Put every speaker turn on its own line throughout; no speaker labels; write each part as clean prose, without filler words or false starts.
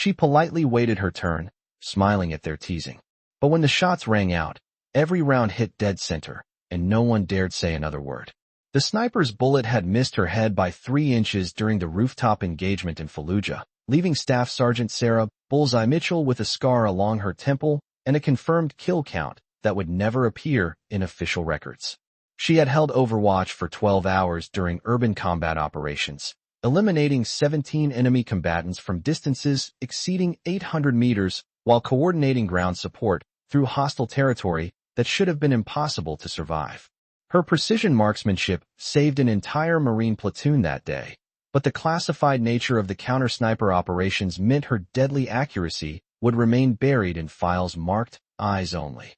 She politely waited her turn, smiling at their teasing. But when the shots rang out, every round hit dead center, and no one dared say another word. The sniper's bullet had missed her head by 3 inches during the rooftop engagement in Fallujah, leaving Staff Sergeant Sarah Bullseye Mitchell with a scar along her temple and a confirmed kill count that would never appear in official records. She had held Overwatch for 12 hours during urban combat operations, eliminating 17 enemy combatants from distances exceeding 800 meters while coordinating ground support through hostile territory that should have been impossible to survive. Her precision marksmanship saved an entire Marine platoon that day, but the classified nature of the counter-sniper operations meant her deadly accuracy would remain buried in files marked eyes only.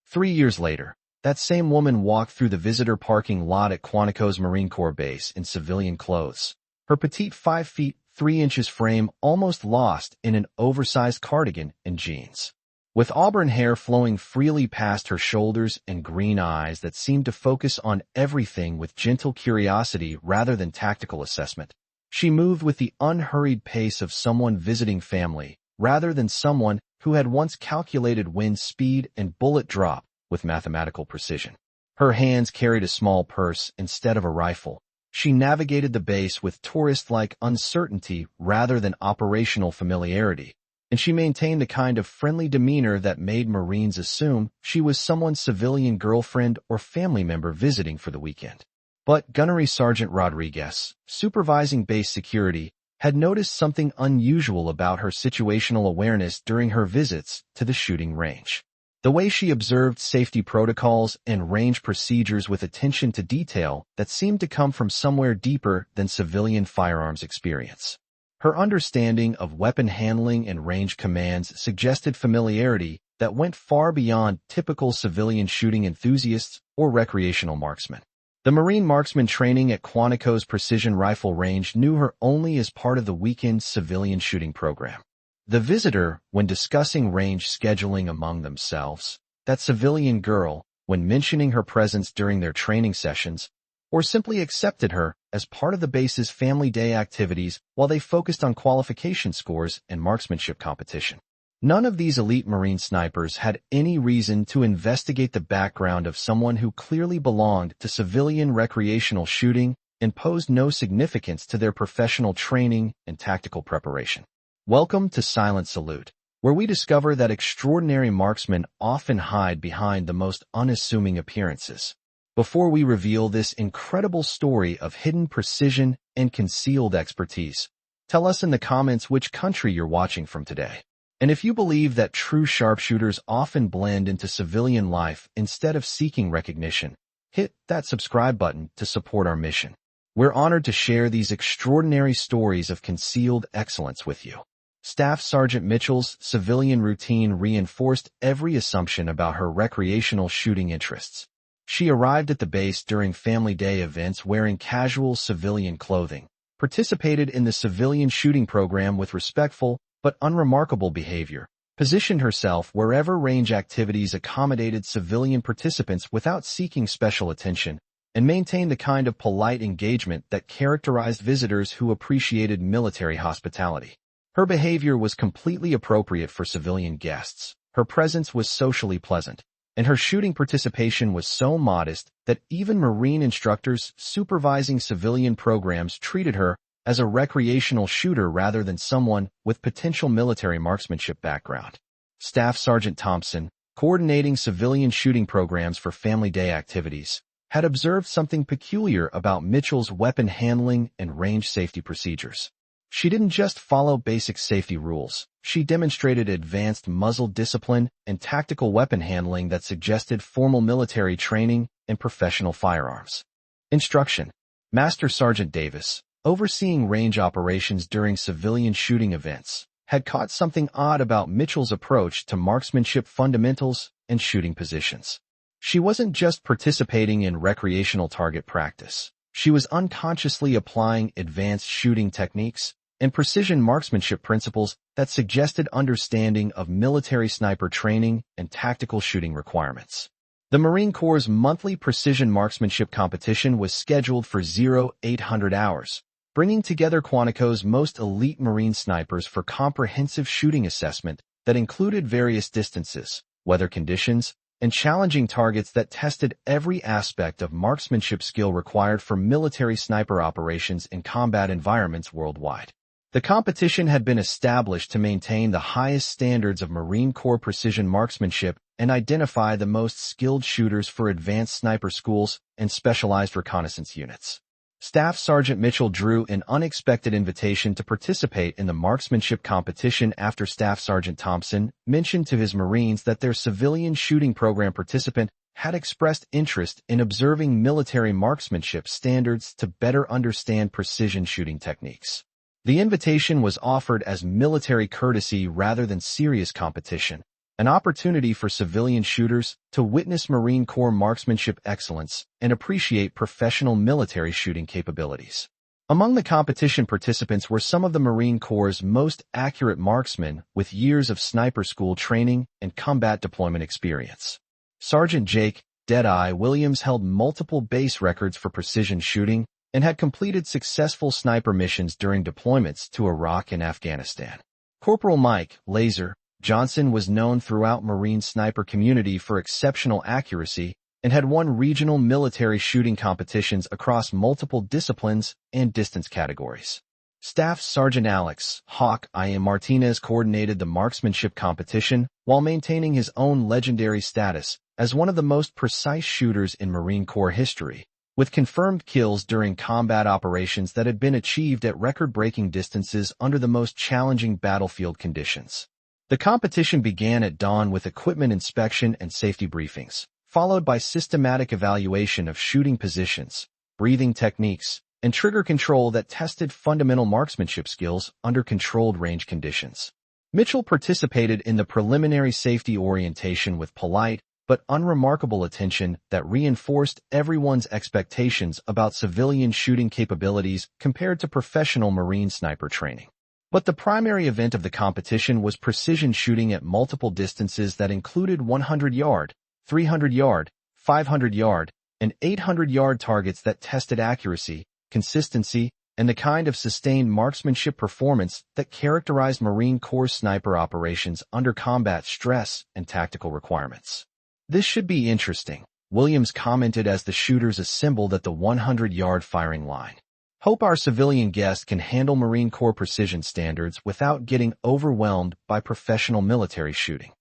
3 years later, that same woman walked through the visitor parking lot at Quantico's Marine Corps base in civilian clothes, her petite 5 feet 3 inches frame almost lost in an oversized cardigan and jeans. With auburn hair flowing freely past her shoulders and green eyes that seemed to focus on everything with gentle curiosity rather than tactical assessment, she moved with the unhurried pace of someone visiting family rather than someone who had once calculated wind speed and bullet drop with mathematical precision. Her hands carried a small purse instead of a rifle. She navigated the base with tourist-like uncertainty rather than operational familiarity, and she maintained the kind of friendly demeanor that made Marines assume she was someone's civilian girlfriend or family member visiting for the weekend. But Gunnery Sergeant Rodriguez, supervising base security, had noticed something unusual about her situational awareness during her visits to the shooting range. The way she observed safety protocols and range procedures with attention to detail that seemed to come from somewhere deeper than civilian firearms experience. Her understanding of weapon handling and range commands suggested familiarity that went far beyond typical civilian shooting enthusiasts or recreational marksmen. The Marine marksman training at Quantico's precision rifle range knew her only as part of the weekend civilian shooting program. The visitor, when discussing range scheduling among themselves, that civilian girl, when mentioning her presence during their training sessions, or simply accepted her as part of the base's family day activities while they focused on qualification scores and marksmanship competition. None of these elite Marine snipers had any reason to investigate the background of someone who clearly belonged to civilian recreational shooting and posed no significance to their professional training and tactical preparation. Welcome to Silent Salute, where we discover that extraordinary marksmen often hide behind the most unassuming appearances. Before we reveal this incredible story of hidden precision and concealed expertise, tell us in the comments which country you're watching from today. And if you believe that true sharpshooters often blend into civilian life instead of seeking recognition, hit that subscribe button to support our mission. We're honored to share these extraordinary stories of concealed excellence with you. Staff Sergeant Mitchell's civilian routine reinforced every assumption about her recreational shooting interests. She arrived at the base during family day events wearing casual civilian clothing, participated in the civilian shooting program with respectful but unremarkable behavior, positioned herself wherever range activities accommodated civilian participants without seeking special attention, and maintained the kind of polite engagement that characterized visitors who appreciated military hospitality. Her behavior was completely appropriate for civilian guests. Her presence was socially pleasant, and her shooting participation was so modest that even Marine instructors supervising civilian programs treated her as a recreational shooter rather than someone with potential military marksmanship background. Staff Sergeant Thompson, coordinating civilian shooting programs for family day activities, had observed something peculiar about Mitchell's weapon handling and range safety procedures. She didn't just follow basic safety rules. She demonstrated advanced muzzle discipline and tactical weapon handling that suggested formal military training and professional firearms. Instruction. Master Sergeant Davis, overseeing range operations during civilian shooting events, had caught something odd about Mitchell's approach to marksmanship fundamentals and shooting positions. She wasn't just participating in recreational target practice. She was unconsciously applying advanced shooting techniques and precision marksmanship principles that suggested understanding of military sniper training and tactical shooting requirements. The Marine Corps' monthly precision marksmanship competition was scheduled for 0800 hours, bringing together Quantico's most elite Marine snipers for comprehensive shooting assessment that included various distances, weather conditions, and challenging targets that tested every aspect of marksmanship skill required for military sniper operations in combat environments worldwide. The competition had been established to maintain the highest standards of Marine Corps precision marksmanship and identify the most skilled shooters for advanced sniper schools and specialized reconnaissance units. Staff Sergeant Mitchell drew an unexpected invitation to participate in the marksmanship competition after Staff Sergeant Thompson mentioned to his Marines that their civilian shooting program participant had expressed interest in observing military marksmanship standards to better understand precision shooting techniques. The invitation was offered as military courtesy rather than serious competition, an opportunity for civilian shooters to witness Marine Corps marksmanship excellence and appreciate professional military shooting capabilities. Among the competition participants were some of the Marine Corps' most accurate marksmen with years of sniper school training and combat deployment experience. Sergeant Jake "Deadeye" Williams held multiple base records for precision shooting and had completed successful sniper missions during deployments to Iraq and Afghanistan. Corporal Mike "Laser" Johnson was known throughout Marine sniper community for exceptional accuracy and had won regional military shooting competitions across multiple disciplines and distance categories. Staff Sergeant Alex "Hawk" I.M. Martinez coordinated the marksmanship competition while maintaining his own legendary status as one of the most precise shooters in Marine Corps history, with confirmed kills during combat operations that had been achieved at record-breaking distances under the most challenging battlefield conditions. The competition began at dawn with equipment inspection and safety briefings, followed by systematic evaluation of shooting positions, breathing techniques, and trigger control that tested fundamental marksmanship skills under controlled range conditions. Mitchell participated in the preliminary safety orientation with polite but unremarkable attention that reinforced everyone's expectations about civilian shooting capabilities compared to professional Marine sniper training. But the primary event of the competition was precision shooting at multiple distances that included 100-yard, 300-yard, 500-yard, and 800-yard targets that tested accuracy, consistency, and the kind of sustained marksmanship performance that characterized Marine Corps sniper operations under combat stress and tactical requirements. "This should be interesting," Williams commented as the shooters assembled at the 100-yard firing line. "Hope our civilian guest can handle Marine Corps precision standards without getting overwhelmed by professional military shooting.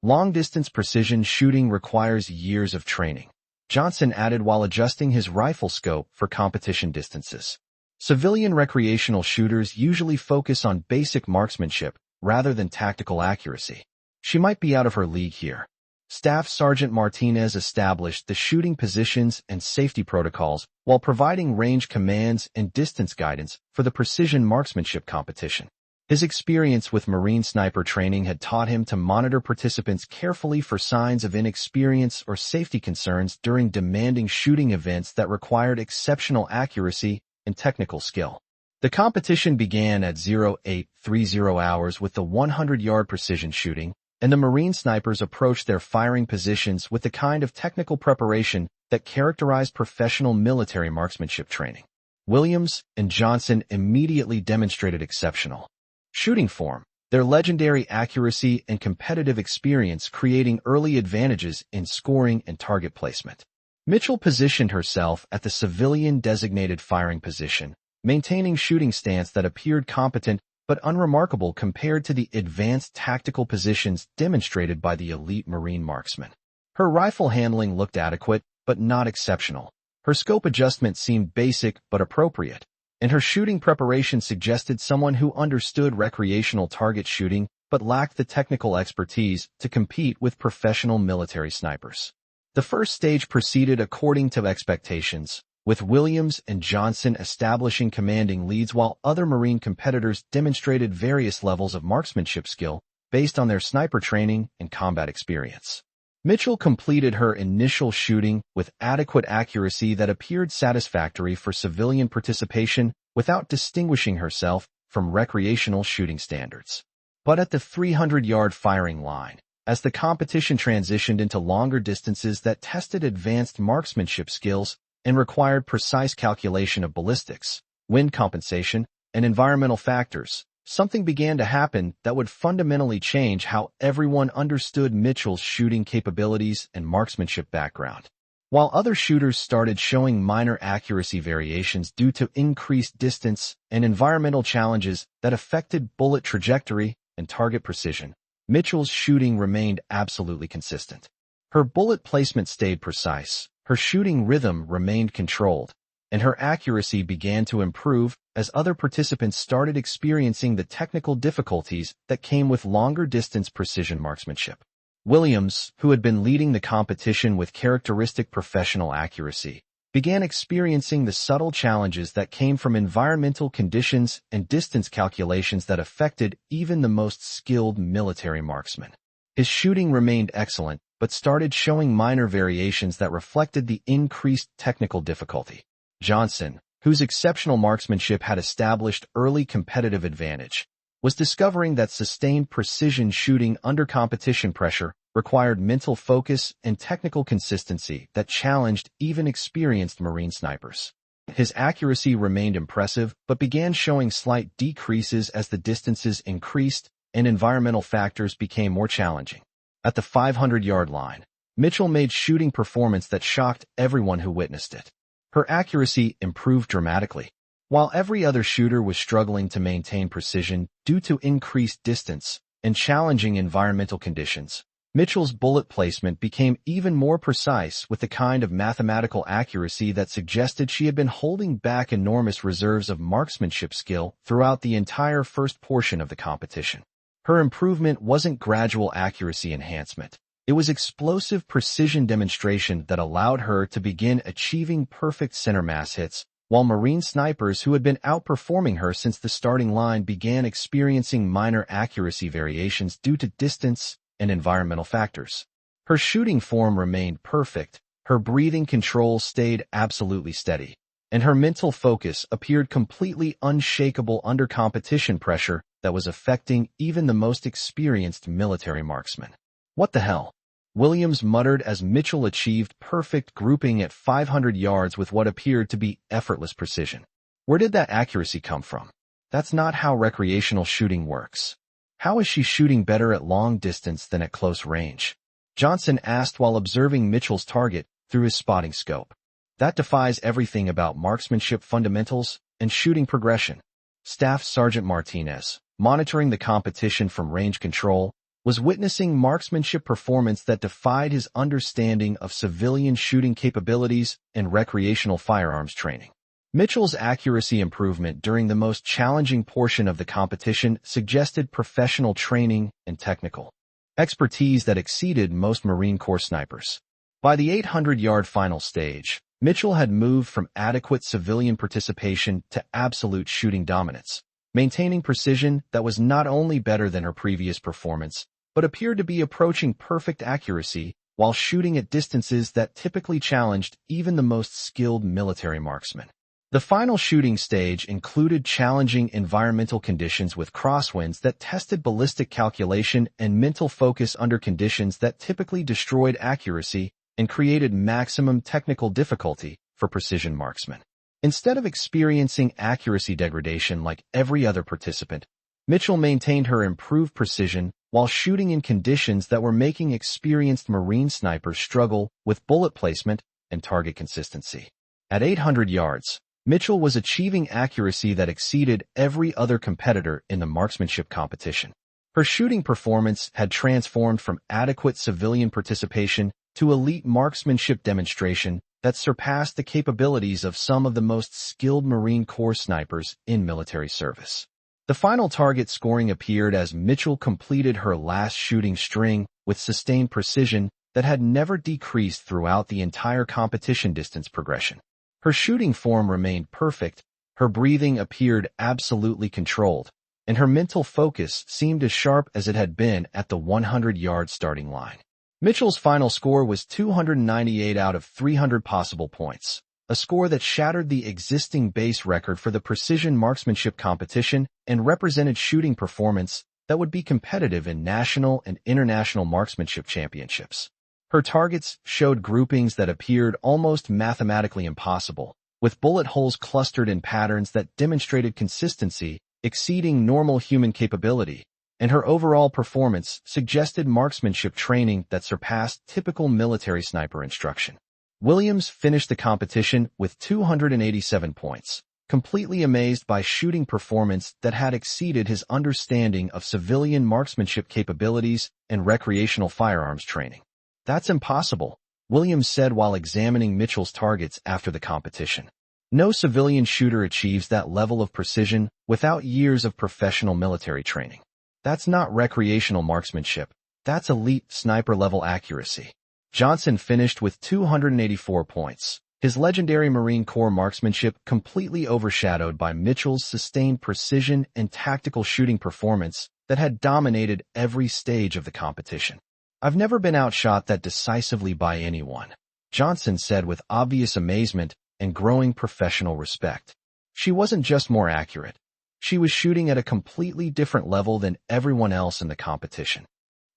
Long-distance precision shooting requires years of training," Johnson added while adjusting his rifle scope for competition distances. "Civilian recreational shooters usually focus on basic marksmanship rather than tactical accuracy. She might be out of her league here." Staff Sergeant Martinez established the shooting positions and safety protocols while providing range commands and distance guidance for the precision marksmanship competition. His experience with Marine sniper training had taught him to monitor participants carefully for signs of inexperience or safety concerns during demanding shooting events that required exceptional accuracy and technical skill. The competition began at 0830 hours with the 100-yard precision shooting, and the Marine snipers approached their firing positions with the kind of technical preparation that characterized professional military marksmanship training. Williams and Johnson immediately demonstrated exceptional shooting form, their legendary accuracy and competitive experience creating early advantages in scoring and target placement. Mitchell positioned herself at the civilian-designated firing position, maintaining shooting stance that appeared competent but unremarkable compared to the advanced tactical positions demonstrated by the elite Marine marksman. Her rifle handling looked adequate, but not exceptional. Her scope adjustment seemed basic but appropriate, and her shooting preparation suggested someone who understood recreational target shooting but lacked the technical expertise to compete with professional military snipers. The first stage proceeded according to expectations, with Williams and Johnson establishing commanding leads while other Marine competitors demonstrated various levels of marksmanship skill based on their sniper training and combat experience. Mitchell completed her initial shooting with adequate accuracy that appeared satisfactory for civilian participation without distinguishing herself from recreational shooting standards. But at the 300-yard firing line, as the competition transitioned into longer distances that tested advanced marksmanship skills and required precise calculation of ballistics, wind compensation, and environmental factors, something began to happen that would fundamentally change how everyone understood Mitchell's shooting capabilities and marksmanship background. While other shooters started showing minor accuracy variations due to increased distance and environmental challenges that affected bullet trajectory and target precision, Mitchell's shooting remained absolutely consistent. Her bullet placement stayed precise, her shooting rhythm remained controlled, and her accuracy began to improve as other participants started experiencing the technical difficulties that came with longer-distance precision marksmanship. Williams, who had been leading the competition with characteristic professional accuracy, began experiencing the subtle challenges that came from environmental conditions and distance calculations that affected even the most skilled military marksman. His shooting remained excellent, but started showing minor variations that reflected the increased technical difficulty. Johnson, whose exceptional marksmanship had established early competitive advantage, was discovering that sustained precision shooting under competition pressure required mental focus and technical consistency that challenged even experienced Marine snipers. His accuracy remained impressive, but began showing slight decreases as the distances increased and environmental factors became more challenging. At the 500-yard line, Mitchell made shooting performance that shocked everyone who witnessed it. Her accuracy improved dramatically. While every other shooter was struggling to maintain precision due to increased distance and challenging environmental conditions, Mitchell's bullet placement became even more precise with the kind of mathematical accuracy that suggested she had been holding back enormous reserves of marksmanship skill throughout the entire first portion of the competition. Her improvement wasn't gradual accuracy enhancement. It was explosive precision demonstration that allowed her to begin achieving perfect center mass hits, while Marine snipers who had been outperforming her since the starting line began experiencing minor accuracy variations due to distance and environmental factors. Her shooting form remained perfect, her breathing control stayed absolutely steady, and her mental focus appeared completely unshakable under competition pressure that was affecting even the most experienced military marksman. "What the hell?" Williams muttered as Mitchell achieved perfect grouping at 500 yards with what appeared to be effortless precision. Where did that accuracy come from? That's not how recreational shooting works. How is she shooting better at long distance than at close range? Johnson asked while observing Mitchell's target through his spotting scope. That defies everything about marksmanship fundamentals and shooting progression. Staff Sergeant Martinez, monitoring the competition from range control, was witnessing marksmanship performance that defied his understanding of civilian shooting capabilities and recreational firearms training. Mitchell's accuracy improvement during the most challenging portion of the competition suggested professional training and technical expertise that exceeded most Marine Corps snipers. By the 800-yard final stage, Mitchell had moved from adequate civilian participation to absolute shooting dominance, maintaining precision that was not only better than her previous performance, but appeared to be approaching perfect accuracy while shooting at distances that typically challenged even the most skilled military marksmen. The final shooting stage included challenging environmental conditions with crosswinds that tested ballistic calculation and mental focus under conditions that typically destroyed accuracy and created maximum technical difficulty for precision marksmen. Instead of experiencing accuracy degradation like every other participant, Mitchell maintained her improved precision while shooting in conditions that were making experienced Marine snipers struggle with bullet placement and target consistency. At 800 yards, Mitchell was achieving accuracy that exceeded every other competitor in the marksmanship competition. Her shooting performance had transformed from adequate civilian participation to elite marksmanship demonstration that surpassed the capabilities of some of the most skilled Marine Corps snipers in military service. The final target scoring appeared as Mitchell completed her last shooting string with sustained precision that had never decreased throughout the entire competition distance progression. Her shooting form remained perfect, her breathing appeared absolutely controlled, and her mental focus seemed as sharp as it had been at the 100-yard starting line. Mitchell's final score was 298 out of 300 possible points, a score that shattered the existing base record for the precision marksmanship competition and represented shooting performance that would be competitive in national and international marksmanship championships. Her targets showed groupings that appeared almost mathematically impossible, with bullet holes clustered in patterns that demonstrated consistency, exceeding normal human capability, and her overall performance suggested marksmanship training that surpassed typical military sniper instruction. Williams finished the competition with 287 points, completely amazed by shooting performance that had exceeded his understanding of civilian marksmanship capabilities and recreational firearms training. "That's impossible," Williams said while examining Mitchell's targets after the competition. "No civilian shooter achieves that level of precision without years of professional military training. That's not recreational marksmanship. That's elite sniper-level accuracy." Johnson finished with 284 points, his legendary Marine Corps marksmanship completely overshadowed by Mitchell's sustained precision and tactical shooting performance that had dominated every stage of the competition. "I've never been outshot that decisively by anyone," Johnson said with obvious amazement and growing professional respect. "She wasn't just more accurate. She was shooting at a completely different level than everyone else in the competition."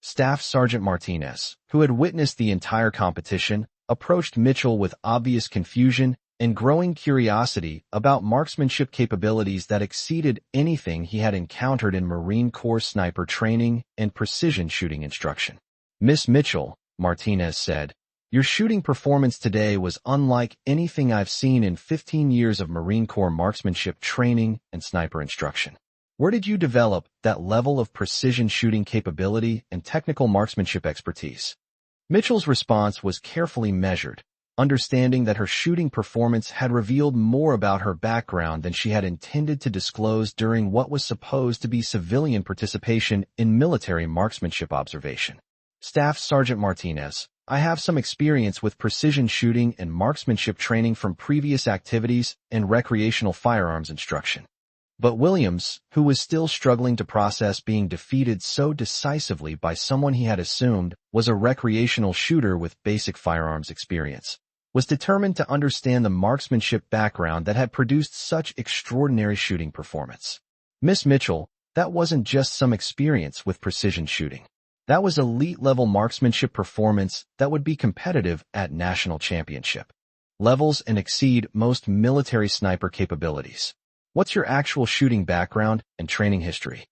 Staff Sergeant Martinez, who had witnessed the entire competition, approached Mitchell with obvious confusion and growing curiosity about marksmanship capabilities that exceeded anything he had encountered in Marine Corps sniper training and precision shooting instruction. "Miss Mitchell," Martinez said, "your shooting performance today was unlike anything I've seen in 15 years of Marine Corps marksmanship training and sniper instruction. Where did you develop that level of precision shooting capability and technical marksmanship expertise?" Mitchell's response was carefully measured, understanding that her shooting performance had revealed more about her background than she had intended to disclose during what was supposed to be civilian participation in military marksmanship observation. "Staff Sergeant Martinez, I have some experience with precision shooting and marksmanship training from previous activities and recreational firearms instruction." But Williams, who was still struggling to process being defeated so decisively by someone he had assumed was a recreational shooter with basic firearms experience, was determined to understand the marksmanship background that had produced such extraordinary shooting performance. "Miss Mitchell, that wasn't just some experience with precision shooting. That was elite-level marksmanship performance that would be competitive at national championship levels and exceed most military sniper capabilities. What's your actual shooting background and training history?"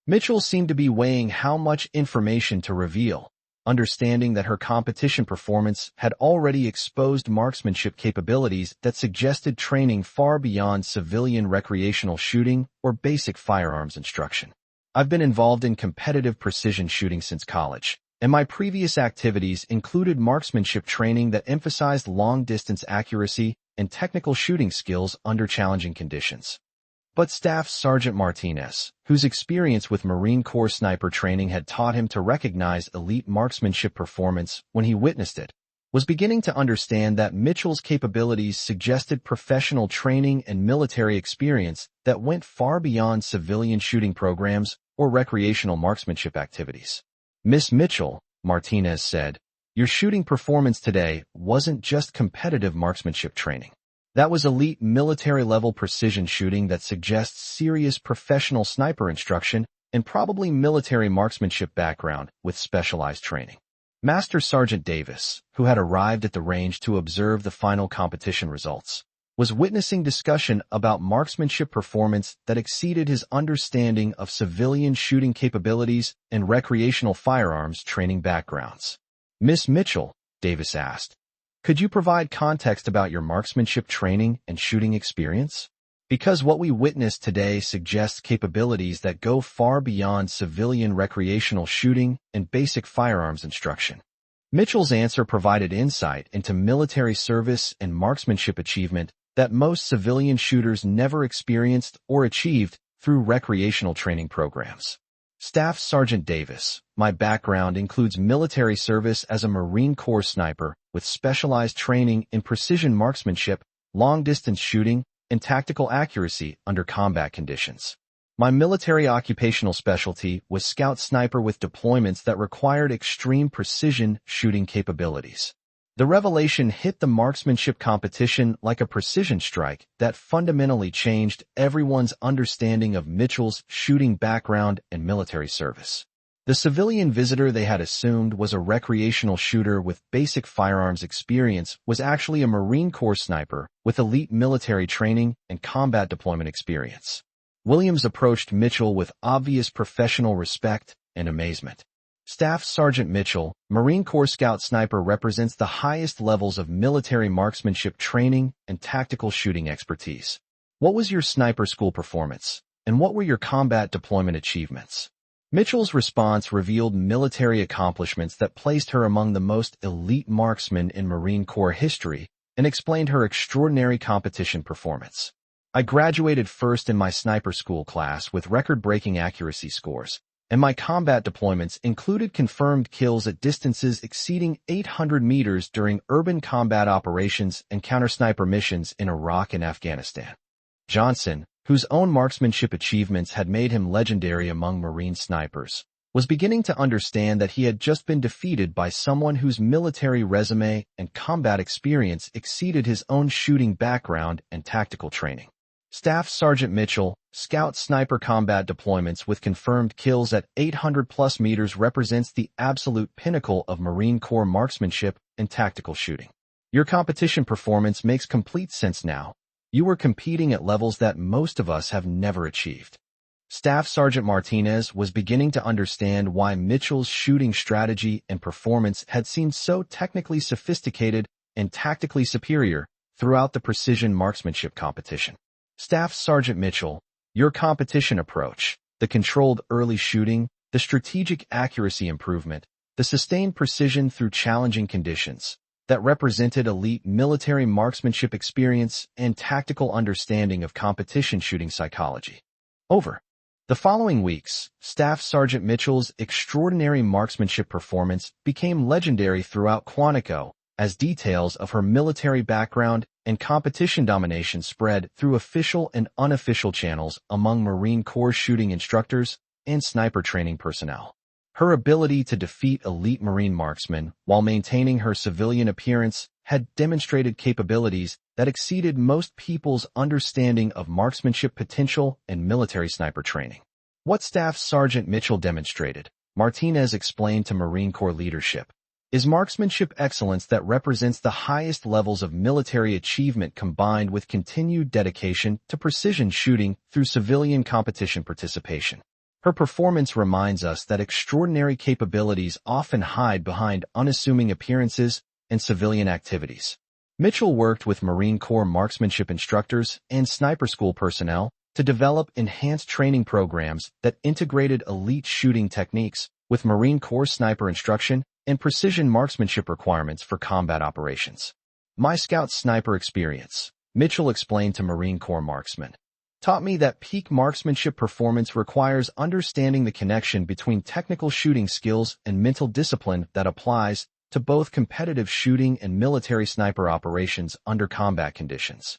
Mitchell seemed to be weighing how much information to reveal, understanding that her competition performance had already exposed marksmanship capabilities that suggested training far beyond civilian recreational shooting or basic firearms instruction. "I've been involved in competitive precision shooting since college, and my previous activities included marksmanship training that emphasized long-distance accuracy and technical shooting skills under challenging conditions." But Staff Sergeant Martinez, whose experience with Marine Corps sniper training had taught him to recognize elite marksmanship performance when he witnessed it, was beginning to understand that Mitchell's capabilities suggested professional training and military experience that went far beyond civilian shooting programs or recreational marksmanship activities. "Miss Mitchell," Martinez said, "your shooting performance today wasn't just competitive marksmanship training. That was elite military-level precision shooting that suggests serious professional sniper instruction and probably military marksmanship background with specialized training." Master Sergeant Davis, who had arrived at the range to observe the final competition results, was witnessing discussion about marksmanship performance that exceeded his understanding of civilian shooting capabilities and recreational firearms training backgrounds. "Miss Mitchell," Davis asked, "could you provide context about your marksmanship training and shooting experience? Because what we witnessed today suggests capabilities that go far beyond civilian recreational shooting and basic firearms instruction." Mitchell's answer provided insight into military service and marksmanship achievement that most civilian shooters never experienced or achieved through recreational training programs. "Staff Sergeant Davis, my background includes military service as a Marine Corps sniper with specialized training in precision marksmanship, long-distance shooting, and tactical accuracy under combat conditions. My military occupational specialty was scout sniper with deployments that required extreme precision shooting capabilities." The revelation hit the marksmanship competition like a precision strike that fundamentally changed everyone's understanding of Mitchell's shooting background and military service. The civilian visitor they had assumed was a recreational shooter with basic firearms experience was actually a Marine Corps sniper with elite military training and combat deployment experience. Williams approached Mitchell with obvious professional respect and amazement. Staff Sergeant Mitchell, Marine Corps Scout Sniper, represents the highest levels of military marksmanship training and tactical shooting expertise. What was your sniper school performance, and what were your combat deployment achievements? Mitchell's response revealed military accomplishments that placed her among the most elite marksmen in Marine Corps history and explained her extraordinary competition performance. I graduated first in my sniper school class with record-breaking accuracy scores, and my combat deployments included confirmed kills at distances exceeding 800 meters during urban combat operations and counter-sniper missions in Iraq and Afghanistan. Johnson, whose own marksmanship achievements had made him legendary among Marine snipers, was beginning to understand that he had just been defeated by someone whose military resume and combat experience exceeded his own shooting background and tactical training. Staff Sergeant Mitchell, Scout Sniper combat deployments with confirmed kills at 800+ meters represents the absolute pinnacle of Marine Corps marksmanship and tactical shooting. Your competition performance makes complete sense now. You were competing at levels that most of us have never achieved. Staff Sergeant Martinez was beginning to understand why Mitchell's shooting strategy and performance had seemed so technically sophisticated and tactically superior throughout the precision marksmanship competition. Staff Sergeant Mitchell, your competition approach, the controlled early shooting, the strategic accuracy improvement, the sustained precision through challenging conditions, that represented elite military marksmanship experience and tactical understanding of competition shooting psychology. Over the following weeks, Staff Sergeant Mitchell's extraordinary marksmanship performance became legendary throughout Quantico as details of her military background and competition domination spread through official and unofficial channels among Marine Corps shooting instructors and sniper training personnel. Her ability to defeat elite Marine marksmen while maintaining her civilian appearance had demonstrated capabilities that exceeded most people's understanding of marksmanship potential and military sniper training. What Staff Sergeant Mitchell demonstrated, Martinez explained to Marine Corps leadership, is marksmanship excellence that represents the highest levels of military achievement combined with continued dedication to precision shooting through civilian competition participation. Her performance reminds us that extraordinary capabilities often hide behind unassuming appearances and civilian activities. Mitchell worked with Marine Corps marksmanship instructors and sniper school personnel to develop enhanced training programs that integrated elite shooting techniques with Marine Corps sniper instruction and precision marksmanship requirements for combat operations. My Scout sniper experience, Mitchell explained to Marine Corps marksmen, taught me that peak marksmanship performance requires understanding the connection between technical shooting skills and mental discipline that applies to both competitive shooting and military sniper operations under combat conditions.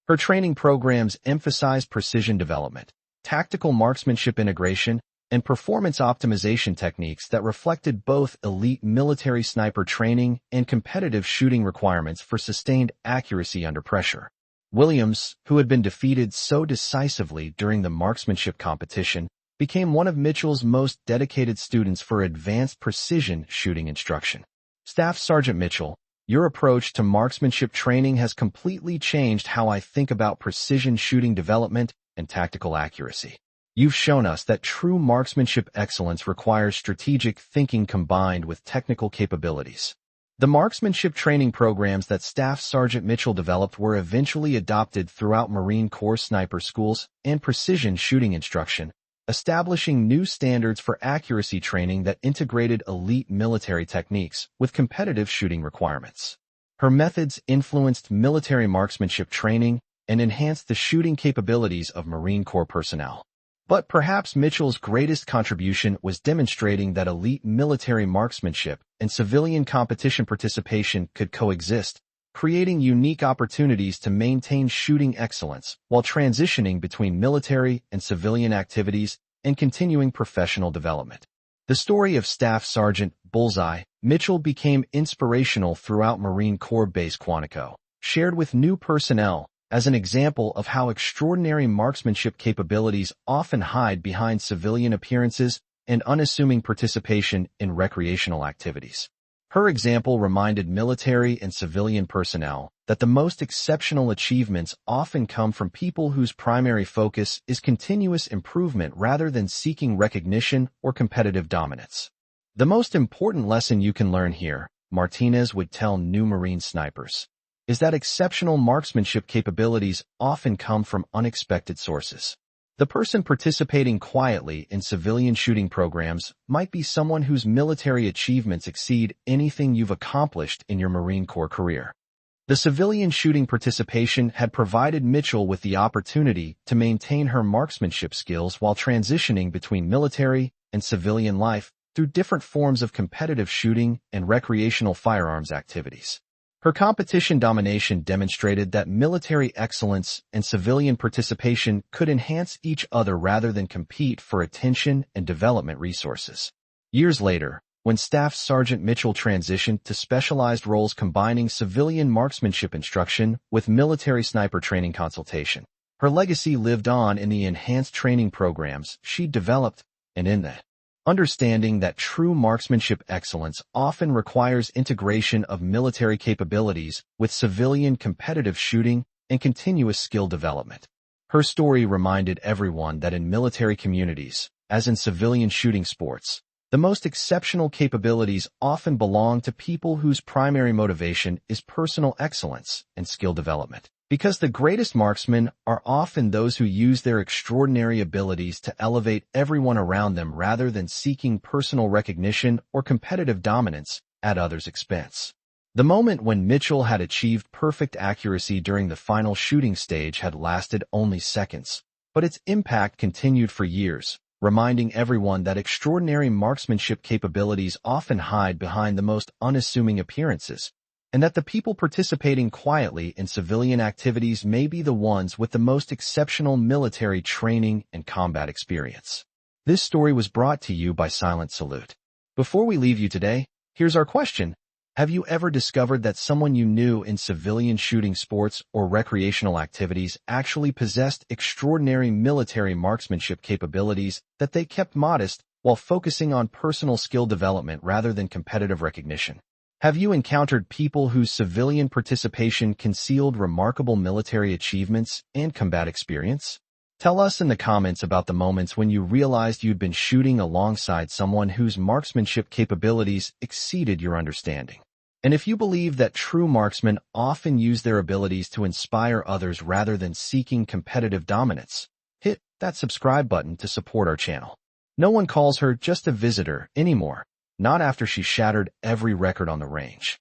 Her training programs emphasize precision development, tactical marksmanship integration, and performance optimization techniques that reflected both elite military sniper training and competitive shooting requirements for sustained accuracy under pressure. Williams, who had been defeated so decisively during the marksmanship competition, became one of Mitchell's most dedicated students for advanced precision shooting instruction. Staff Sergeant Mitchell, your approach to marksmanship training has completely changed how I think about precision shooting development and tactical accuracy. You've shown us that true marksmanship excellence requires strategic thinking combined with technical capabilities. The marksmanship training programs that Staff Sergeant Mitchell developed were eventually adopted throughout Marine Corps sniper schools and precision shooting instruction, establishing new standards for accuracy training that integrated elite military techniques with competitive shooting requirements. Her methods influenced military marksmanship training and enhanced the shooting capabilities of Marine Corps personnel. But perhaps Mitchell's greatest contribution was demonstrating that elite military marksmanship and civilian competition participation could coexist, creating unique opportunities to maintain shooting excellence while transitioning between military and civilian activities and continuing professional development. The story of Staff Sergeant Bullseye Mitchell became inspirational throughout Marine Corps Base Quantico, shared with new personnel, as an example of how extraordinary marksmanship capabilities often hide behind civilian appearances and unassuming participation in recreational activities. Her example reminded military and civilian personnel that the most exceptional achievements often come from people whose primary focus is continuous improvement rather than seeking recognition or competitive dominance. The most important lesson you can learn here, Martinez would tell new Marine snipers, is that exceptional marksmanship capabilities often come from unexpected sources. The person participating quietly in civilian shooting programs might be someone whose military achievements exceed anything you've accomplished in your Marine Corps career. The civilian shooting participation had provided Mitchell with the opportunity to maintain her marksmanship skills while transitioning between military and civilian life through different forms of competitive shooting and recreational firearms activities. Her competition domination demonstrated that military excellence and civilian participation could enhance each other rather than compete for attention and development resources. Years later, when Staff Sergeant Mitchell transitioned to specialized roles combining civilian marksmanship instruction with military sniper training consultation, her legacy lived on in the enhanced training programs she developed and in the understanding that true marksmanship excellence often requires integration of military capabilities with civilian competitive shooting and continuous skill development. Her story reminded everyone that in military communities, as in civilian shooting sports, the most exceptional capabilities often belong to people whose primary motivation is personal excellence and skill development. Because the greatest marksmen are often those who use their extraordinary abilities to elevate everyone around them rather than seeking personal recognition or competitive dominance at others' expense. The moment when Mitchell had achieved perfect accuracy during the final shooting stage had lasted only seconds, but its impact continued for years, reminding everyone that extraordinary marksmanship capabilities often hide behind the most unassuming appearances, and that the people participating quietly in civilian activities may be the ones with the most exceptional military training and combat experience. This story was brought to you by Silent Salute. Before we leave you today, here's our question. Have you ever discovered that someone you knew in civilian shooting sports or recreational activities actually possessed extraordinary military marksmanship capabilities that they kept modest while focusing on personal skill development rather than competitive recognition? Have you encountered people whose civilian participation concealed remarkable military achievements and combat experience? Tell us in the comments about the moments when you realized you'd been shooting alongside someone whose marksmanship capabilities exceeded your understanding. And if you believe that true marksmen often use their abilities to inspire others rather than seeking competitive dominance, hit that subscribe button to support our channel. No one calls her just a visitor anymore. Not after she shattered every record on the range.